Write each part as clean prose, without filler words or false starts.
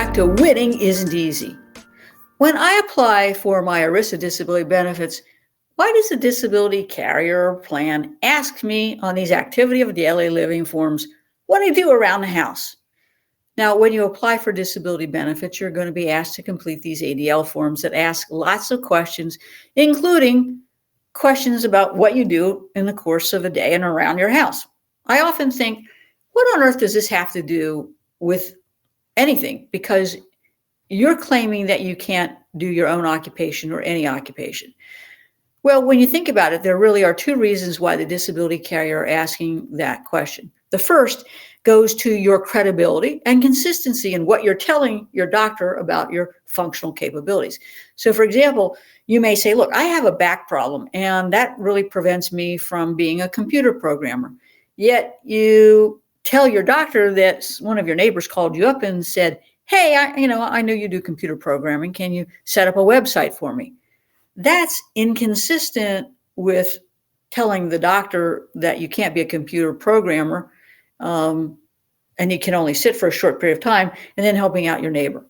back to Winning Isn't Easy. When I apply for my ERISA disability benefits, why does the disability carrier plan ask me on these activity of daily living forms what I do around the house? Now, when you apply for disability benefits, you're going to be asked to complete these ADL forms that ask lots of questions, including questions about what you do in the course of a day and around your house. I often think, what on earth does this have to do with anything? Because you're claiming that you can't do your own occupation or any occupation. Well, when you think about it, there really are two reasons why the disability carrier are asking that question. The first goes to your credibility and consistency in what you're telling your doctor about your functional capabilities. So, for example, you may say, look, I have a back problem, and that really prevents me from being a computer programmer. Yet you tell your doctor that one of your neighbors called you up and said, hey, I know you do computer programming. Can you set up a website for me? That's inconsistent with telling the doctor that you can't be a computer programmer and you can only sit for a short period of time and then helping out your neighbor.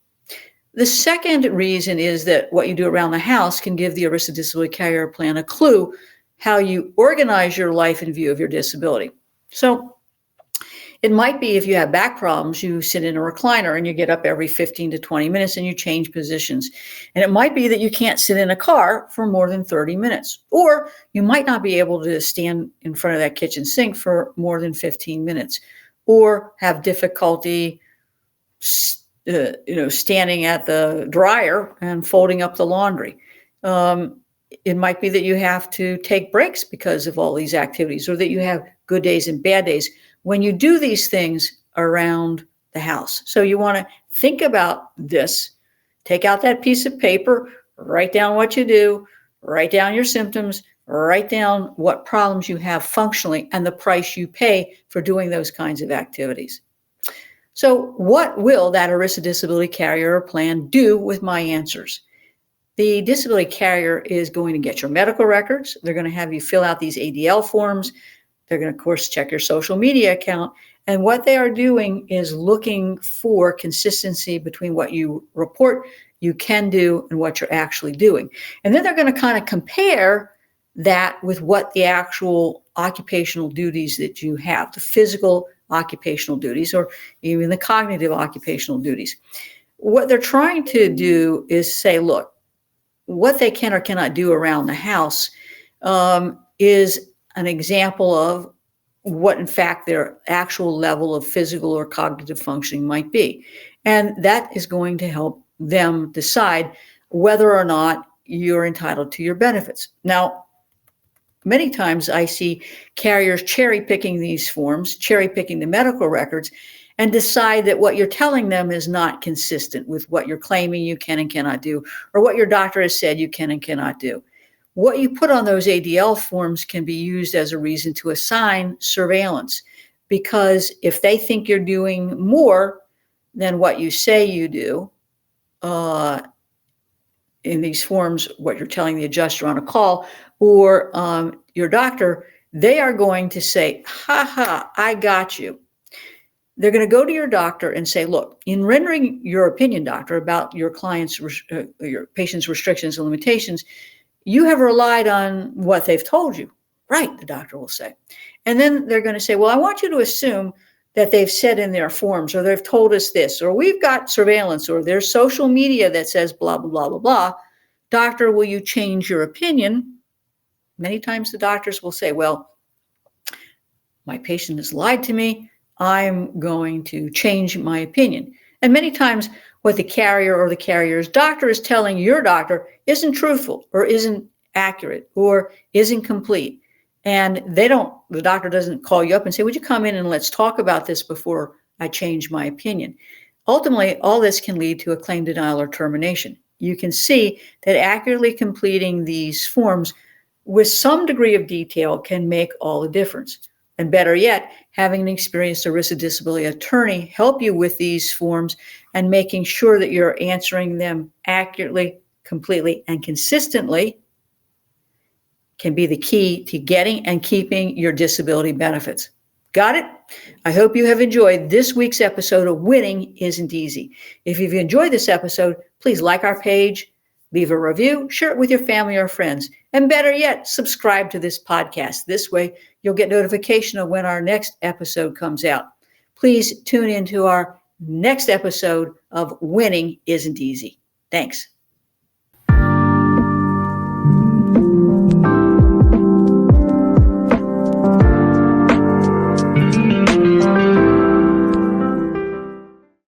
The second reason is that what you do around the house can give the ERISA disability carrier plan a clue how you organize your life in view of your disability. So it might be if you have back problems, you sit in a recliner and you get up every 15 to 20 minutes and you change positions. And it might be that you can't sit in a car for more than 30 minutes. Or you might not be able to stand in front of that kitchen sink for more than 15 minutes. Or have difficulty standing at the dryer and folding up the laundry. It might be that you have to take breaks because of all these activities, or that you have good days and bad days when you do these things around the house. So you want to think about this, take out that piece of paper, write down what you do, write down your symptoms, write down what problems you have functionally and the price you pay for doing those kinds of activities. So what will that ERISA disability carrier plan do with my answers? The disability carrier is going to get your medical records. They're going to have you fill out these ADL forms. They're going to, of course, check your social media account. And what they are doing is looking for consistency between what you report you can do and what you're actually doing. And then they're going to kind of compare that with what the actual occupational duties that you have, the physical occupational duties, or even the cognitive occupational duties. What they're trying to do is say, look, what they can or cannot do around the house is an example of what, in fact, their actual level of physical or cognitive functioning might be. And that is going to help them decide whether or not you're entitled to your benefits. Now, many times I see carriers cherry picking these forms, cherry picking the medical records, and decide that what you're telling them is not consistent with what you're claiming you can and cannot do, or what your doctor has said you can and cannot do. What you put on those ADL forms can be used as a reason to assign surveillance, because if they think you're doing more than what you say you do, in these forms, what you're telling the adjuster on a call or your doctor, they are going to say, I got you. They're going to go to your doctor and say, look, in rendering your opinion, doctor, about your your patient's restrictions and limitations, you have relied on what they've told you. Right, the doctor will say. And then they're going to say, well, I want you to assume that they've said in their forms, or they've told us this, or we've got surveillance, or there's social media that says blah, blah, blah, blah, blah. Doctor, will you change your opinion? Many times the doctors will say, well, my patient has lied to me. I'm going to change my opinion. And many times what the carrier or the carrier's doctor is telling your doctor isn't truthful, or isn't accurate, or isn't complete. And the doctor doesn't call you up and say, would you come in and let's talk about this before I change my opinion? Ultimately, all this can lead to a claim denial or termination. You can see that accurately completing these forms with some degree of detail can make all the difference. And better yet, having an experienced ERISA disability attorney help you with these forms and making sure that you're answering them accurately, completely, and consistently can be the key to getting and keeping your disability benefits. Got it? I hope you have enjoyed this week's episode of Winning Isn't Easy. If you've enjoyed this episode, please like our page, leave a review, share it with your family or friends, and better yet, subscribe to this podcast. This way, you'll get notification of when our next episode comes out. Please tune into our next episode of Winning Isn't Easy. Thanks.